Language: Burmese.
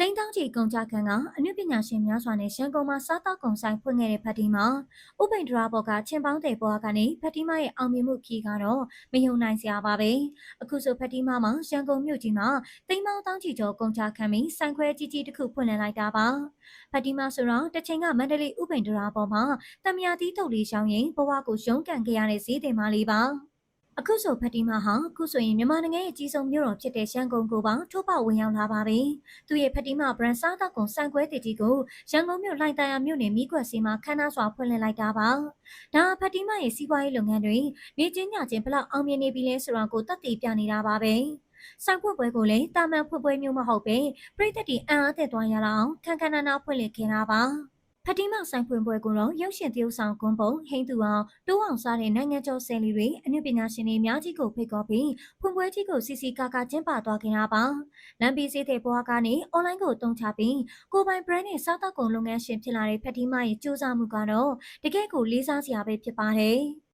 တိန်းတောင်းချီကုန်ကြခံကအနုပညာရှင်များစွာနဲ့ရန်ကုန်မှာစားတောက်ကုန်ဆိုင်ဖွင့်ခဲ့တဲ့ဖက်တီမှာဥပိန်ဒရာဘော်ကချင်းပေါင်းတဲ့ဘွားကနေဖက်တီမရဲ့အောင်မြင်မှုခီးကတော့မယုံနိုင်စရာပါပဲအခုဆိုဖက်တီမမှာရန်ကုန်မြို့ကြီးမှာတိန်းပေါင်းတောင်းချီကျော်ကုန်ကြခံပြီးဆိုင်ခွဲကြီးကြီးတစ်ခုဖွင့်လှစ်လိုက်တာပါဖက်တီမဆိုတော့တစ်ချိန်ကမန္တလေးဥပိန်ဒရာဘော်မှာတမယာတီးတုတ်လေးရှောင်းရင်ဘဝကိုရုန်းကန်ခဲ့ရတဲ့ဈေးတင်မလေးပါအခုဆိုဖက်တီမာဟာအခုဆိုရင်မြန်မာနိုင်ငံရဲ့အကြီးဆုံးမြို့တော်ဖြစ်တဲ့ရန်ကုန်ကိုပါထိုးပေါက်ဝင်ရောက်လာပါပြီ။သူရဲ့ဖက်တီမာ brand စားတောက်ကုန်စံခွဲတည်ကြီးကိုရန်ကုန်မြို့လှိုင်သာယာမြို့နယ်မီးကွက်စီမှာခမ်းနားစွာဖွင့်လှစ်လိုက်တာပါ။ဒါဖက်တီမာရဲ့စီးပွားရေးလုပ်ငန်းတွေနေချင်းညချင်းဘလောက်အောင်မြင်နေပြီလဲဆိုတာကိုသက်သေပြနေတာပါပဲ။ဆိုင်ဖွင့်ပွဲကိုလည်းတာမန်ဖွင့်ပွဲမျိုးမဟုတ်ပဲပြည်သက်တီအံ့အားသင့်သွားရအောင်ခန်းခန်းနားနားဖွင့်လှစ်ခဲ့တာပါ။ဖတီမောက်ဆိုင်ဖွင့်ပွဲကိုတော့ရုပ်ရှင်သရုပ်ဆောင်ကွန်ပုံဟိန်းသူအောင်တိုးအောင်စားတဲ့နိုင်ငံကျော်ဆယ်လီတွေအနုပညာရှင်တွေအများကြီးကိုဖိတ်ခေါ်ပြီးဖွင့်ပွဲကြီးကိုစီစီကာကာကျင်းပသွားခဲ့တာပါလမ်းပြီးစေးတဲ့ဘွားကနေအွန်လိုင်းကိုတုံးချပြီးကိုပိုင် brand နဲ့စားတောက်ကုန်လုပ်ငန်းရှင်ဖြစ်လာတဲ့ဖတီမောက်ရဲ့စူးစမ်းမှုကတော့တကယ့်ကိုလေးစားစရာပဲဖြစ်ပါတယ်